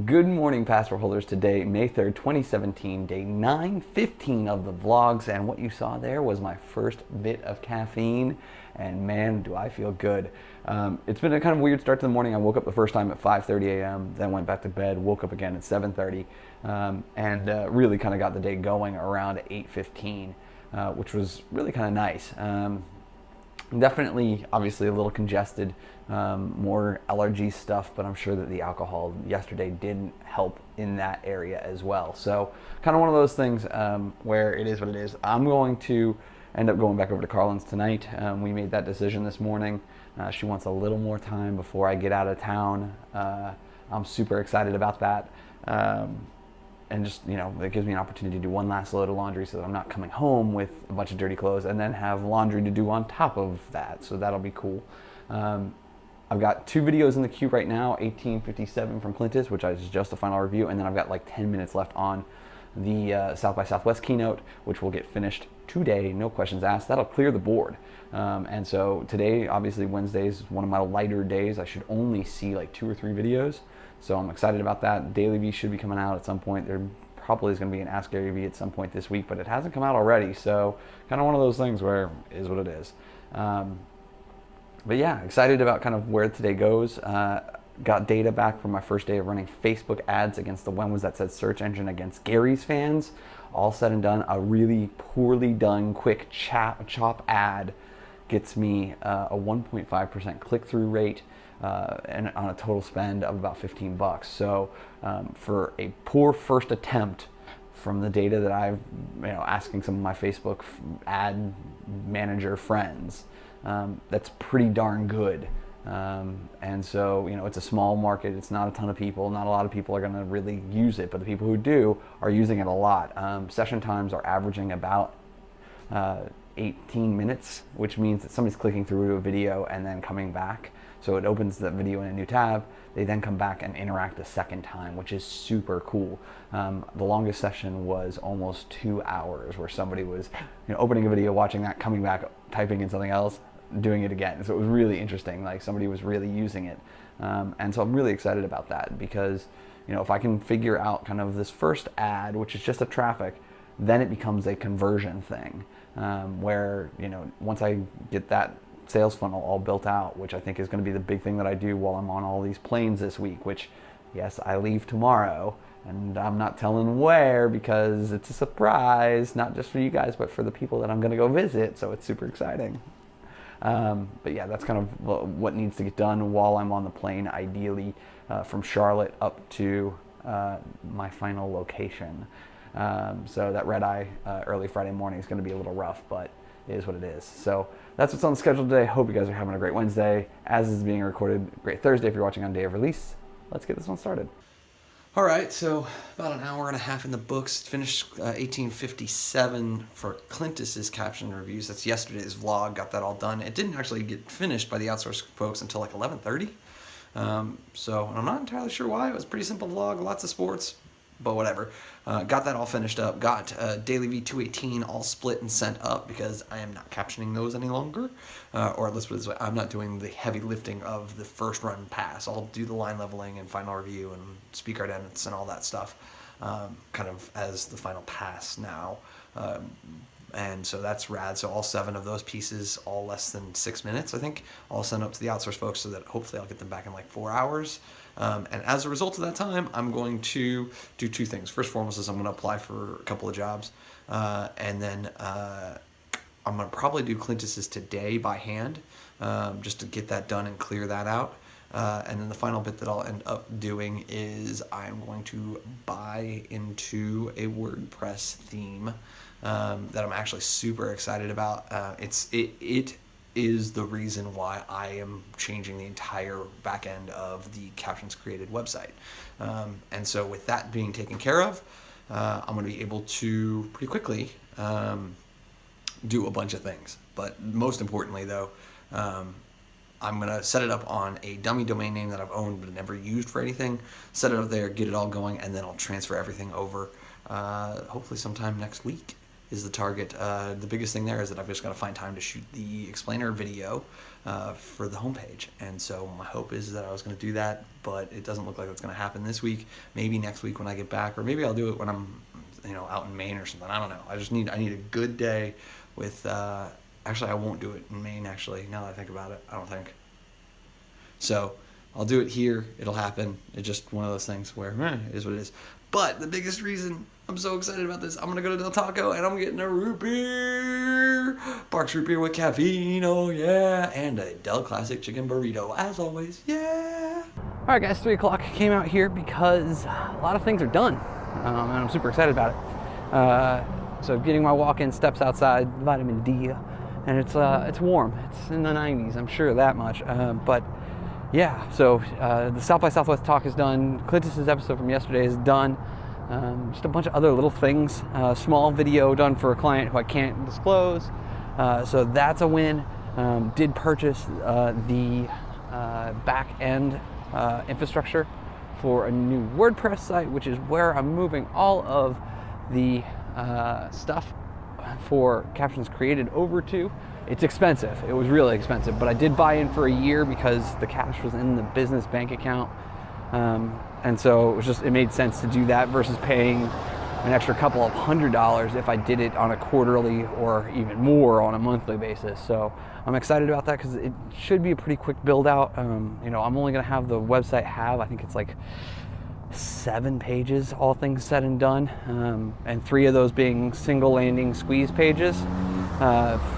Good morning, passport holders. Today, May 3rd, 2017, day 915 of the vlogs, and what you saw there was my first bit of caffeine, and man, do I feel good. It's been a kind of weird start to the morning. I woke up the first time at 5:30 a.m., then went back to bed, woke up again at 7:30, and really kind of got the day going around 8:15, which was really kind of nice. Definitely, obviously, a little congested, more allergy stuff, but I'm sure that the alcohol yesterday didn't help in that area as well. So, kind of one of those things where it is what it is. I'm going to end up going back over to Carlin's tonight. We made that decision this morning. She wants a little more time before I get out of town. I'm super excited about that. And just, it gives me an opportunity to do one last load of laundry so that I'm not coming home with a bunch of dirty clothes and then have laundry to do on top of that. So that'll be cool. I've got 2 videos in the queue right now, 1857 from Clintus, which is just a final review, and then I've got like 10 minutes left on the South by Southwest keynote, which will get finished today, no questions asked. That'll clear the board. And so today, obviously Wednesday is one of my lighter days. I should only see like 2 or 3 videos. So I'm excited about that. Daily V should be coming out at some point. There probably is going to be an Ask Gary V at some point this week, but it hasn't come out already. So kind of one of those things where it is what it is. But yeah, excited about kind of where today goes. Got data back from my first day of running Facebook ads against the one was that said search engine against Gary's fans. All said and done, a really poorly done quick chop ad gets me a 1.5% click-through rate. And on a total spend of about $15. So for a poor first attempt from the data that I've, asking some of my Facebook ad manager friends, that's pretty darn good. And so, it's a small market. It's not a ton of people. Not a lot of people are going to really use it, but the people who do are using it a lot. Session times are averaging about 18 minutes, which means that somebody's clicking through a video and then coming back. So it opens the video in a new tab. They then come back and interact a second time, which is super cool. The longest session was almost 2 hours, where somebody was, opening a video, watching that, coming back, typing in something else, doing it again. So it was really interesting. Like somebody was really using it, and so I'm really excited about that because, if I can figure out kind of this first ad, which is just a traffic, then it becomes a conversion thing, where once I get that sales funnel all built out, which I think is going to be the big thing that I do while I'm on all these planes this week, which, yes, I leave tomorrow, and I'm not telling where because it's a surprise, not just for you guys, but for the people that I'm going to go visit, so it's super exciting. But yeah, that's kind of what needs to get done while I'm on the plane, ideally from Charlotte up to my final location. So that red eye early Friday morning is going to be a little rough, but it is what it is. So that's what's on the schedule today. Hope you guys are having a great Wednesday. As this is being recorded, great Thursday if you're watching on day of release. Let's get this one started. All right, so about an hour and a half in the books. Finished 1857 for Clintus's caption reviews. That's yesterday's vlog. Got that all done. It didn't actually get finished by the outsourced folks until like 11:30. So I'm not entirely sure why. It was a pretty simple vlog, lots of sports, but whatever. Got that all finished up. Got Daily V 218 all split and sent up because I am not captioning those any longer. Or let's put it this way, I'm not doing the heavy lifting of the first run pass. I'll do the line leveling and final review and speaker edits and all that stuff kind of as the final pass now. And so that's rad. So all 7 of those pieces, all less than 6 minutes, I think, I'll send up to the outsourced folks so that hopefully I'll get them back in like 4 hours. And as a result of that time, I'm going to do 2 things. First and foremost is I'm going to apply for a couple of jobs. And then I'm going to probably do Clintus's today by hand, just to get that done and clear that out. And then the final bit that I'll end up doing is I'm going to buy into a WordPress theme that I'm actually super excited about. It is the reason why I am changing the entire back end of the Captions Created website. And so with that being taken care of, I'm going to be able to pretty quickly do a bunch of things. But most importantly, though, I'm going to set it up on a dummy domain name that I've owned but never used for anything, set it up there, get it all going, and then I'll transfer everything over hopefully sometime next week. is the target. The biggest thing there is that I've just got to find time to shoot the explainer video for the homepage. And so my hope is that I was going to do that, but it doesn't look like it's going to happen this week. Maybe next week when I get back, or maybe I'll do it when I'm, out in Maine or something. I don't know. I need a good day with. Actually, I won't do it in Maine. Actually, now that I think about it, I don't think. So I'll do it here. It'll happen. It's just one of those things where it is what it is. But the biggest reason I'm so excited about this, I'm going to go to Del Taco and I'm getting a root beer. Barks root beer with caffeine, oh yeah. And a Del Classic chicken burrito, as always, yeah. All right, guys, 3 o'clock. Came out here because a lot of things are done. And I'm super excited about it. So getting my walk-in steps outside, vitamin D, and it's warm. It's in the 90s, I'm sure of that much. But yeah, so the South by Southwest talk is done. Clintus's episode from yesterday is done. Just a bunch of other little things. Small video done for a client who I can't disclose. So that's a win. Did purchase the back end infrastructure for a new WordPress site, which is where I'm moving all of the stuff for Captions Created over to. It's expensive. It was really expensive, but I did buy in for a year because the cash was in the business bank account. And so it made sense to do that versus paying an extra couple of $100 if I did it on a quarterly or even more on a monthly basis. So I'm excited about that because it should be a pretty quick build out. I'm only going to have the website I think it's like 7 pages, all things said and done, and 3 of those being single landing squeeze pages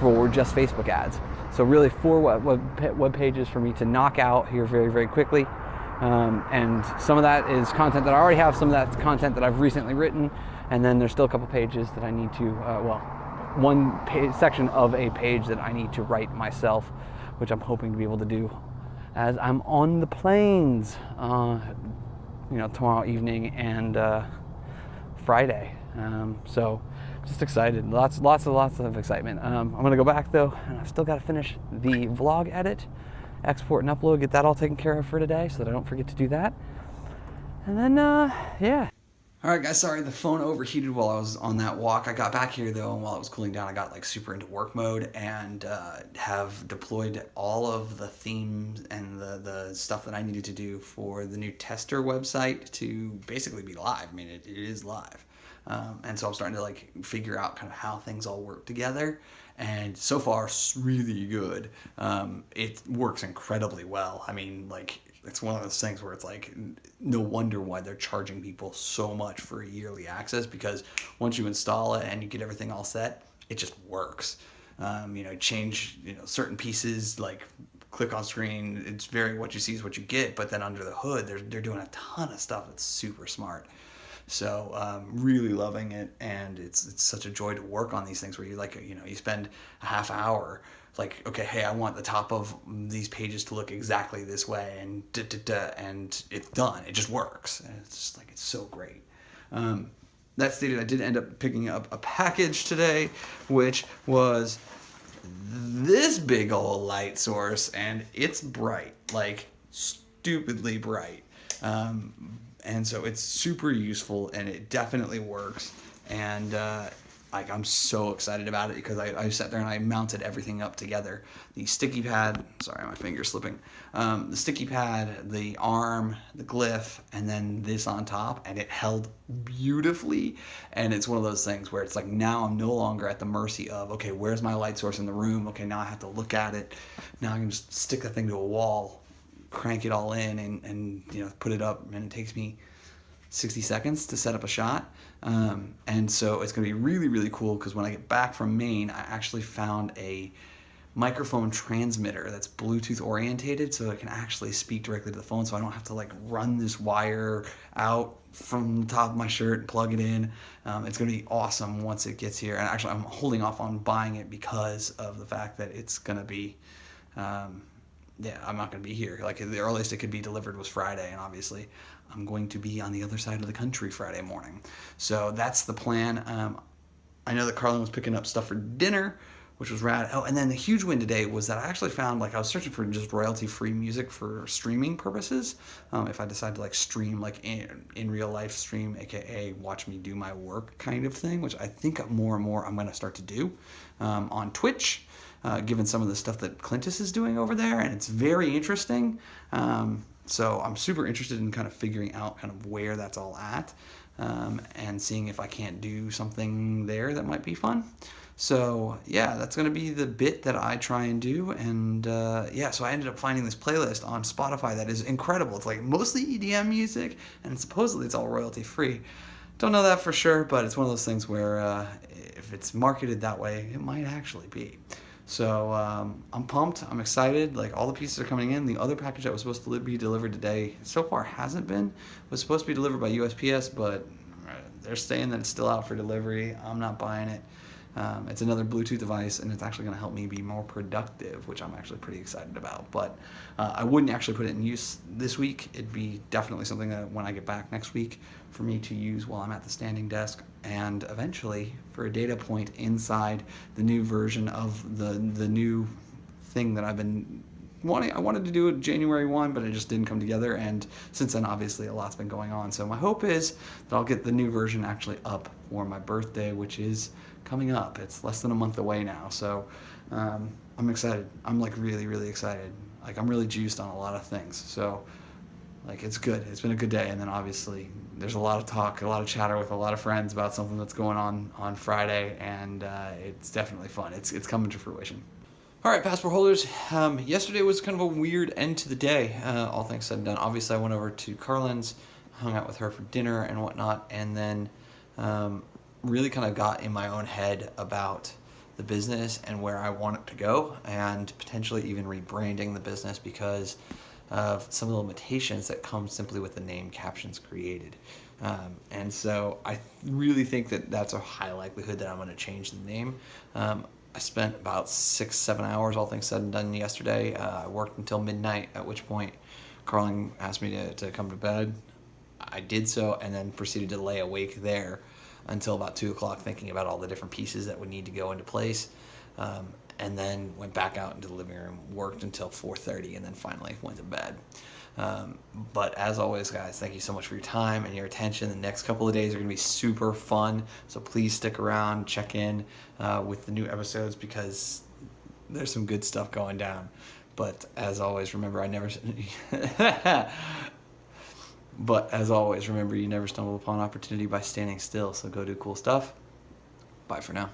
for just Facebook ads. So really 4 web pages for me to knock out here very, very quickly. And some of that is content that I already have, some of that's content that I've recently written, and then there's still a couple pages that I need to, one section of a page that I need to write myself, which I'm hoping to be able to do as I'm on the planes, tomorrow evening and Friday. So just excited, lots of excitement. I'm gonna go back though, and I've still got to finish the vlog edit, export and upload, get that all taken care of for today so that I don't forget to do that. And then, yeah. All right, guys, sorry, the phone overheated while I was on that walk. I got back here, though, and while it was cooling down, I got, super into work mode and have deployed all of the themes and the stuff that I needed to do for the new tester website to basically be live. I mean, it is live. And so I'm starting to, figure out kind of how things all work together. And so far, it's really good. It works incredibly well. I mean, it's one of those things where it's no wonder why they're charging people so much for a yearly access, because once you install it and you get everything all set, it just works. Change, certain pieces, click on screen, it's very what you see is what you get, but then under the hood, they're doing a ton of stuff that's super smart. So really loving it, and it's such a joy to work on these things where you spend a half hour okay, hey, I want the top of these pages to look exactly this way, and and it's done. It just works, and it's just it's so great. That stated, I did end up picking up a package today, which was this big old light source, and it's bright, stupidly bright. And so it's super useful, and it definitely works. And I'm so excited about it because I sat there and I mounted everything up together. The sticky pad, sorry, my finger's slipping. The sticky pad, the arm, the glyph, and then this on top, and it held beautifully. And it's one of those things where it's now I'm no longer at the mercy of, okay, where's my light source in the room? Okay, now I have to look at it. Now I can just stick the thing to a wall, crank it all in, and put it up, and it takes me 60 seconds to set up a shot. And so it's going to be really, really cool because when I get back from Maine, I actually found a microphone transmitter that's Bluetooth orientated, so it can actually speak directly to the phone, so I don't have to run this wire out from the top of my shirt and plug it in. It's going to be awesome once it gets here. And actually, I'm holding off on buying it because of the fact that it's going to be I'm not going to be here. The earliest it could be delivered was Friday, and obviously I'm going to be on the other side of the country Friday morning. So that's the plan. I know that Carlin was picking up stuff for dinner which was rad. Oh, and then the huge win today was that I actually found, like, I was searching for just royalty-free music for streaming purposes. If I decide to like stream, like in real life stream, aka watch me do my work kind of thing, which I think more and more I'm gonna start to do on Twitch, given some of the stuff that Clintus is doing over there, and it's very interesting. So I'm super interested in kind of figuring out kind of where that's all at, and seeing if I can't do something there that might be fun. So yeah, that's gonna be the bit that I try and do, and yeah, so I ended up finding this playlist on Spotify that is incredible. It's like mostly EDM music, and supposedly it's all royalty free. Don't know that for sure, but it's one of those things where if it's marketed that way, it might actually be. So I'm pumped. I'm excited. Like, all the pieces are coming in. The other package that was supposed to be delivered today so far hasn't been. It was supposed to be delivered by USPS, but they're saying that it's still out for delivery. I'm not buying it. It's another Bluetooth device, and it's actually going to help me be more productive, which I'm actually pretty excited about. But I wouldn't actually put it in use this week. It'd be definitely something that when I get back next week for me to use while I'm at the standing desk, and eventually for a data point inside the new version of the new thing that I've been wanting. I wanted to do it January 1, but it just didn't come together, and since then obviously a lot's been going on. So my hope is that I'll get the new version actually up for my birthday, which is coming up. It's less than a month away now, so I'm excited. I'm like really, really excited. Like, I'm really juiced on a lot of things. So like, it's good. It's been a good day, and then obviously there's a lot of talk, a lot of chatter with a lot of friends about something that's going on Friday, and it's definitely fun. It's coming to fruition. All right, passport holders. Yesterday was kind of a weird end to the day, all things said and done. Obviously, I went over to Carlin's, hung out with her for dinner and whatnot, and then really kind of got in my own head about the business and where I want it to go, and potentially even rebranding the business because of some of the limitations that come simply with the name Captions Created. And so I really think that that's a high likelihood that I'm going to change the name. I spent about 6-7 hours, all things said and done, yesterday. I worked until midnight, at which point Carlin asked me to come to bed. I did so, and then proceeded to lay awake there until about 2 o'clock, thinking about all the different pieces that would need to go into place. And then went back out into the living room, worked until 4:30, and then finally went to bed. But as always, guys, thank you so much for your time and your attention. The next couple of days are going to be super fun, so please stick around, check in with the new episodes, because there's some good stuff going down. But as always, remember, But as always, remember, you never stumble upon opportunity by standing still, so go do cool stuff. Bye for now.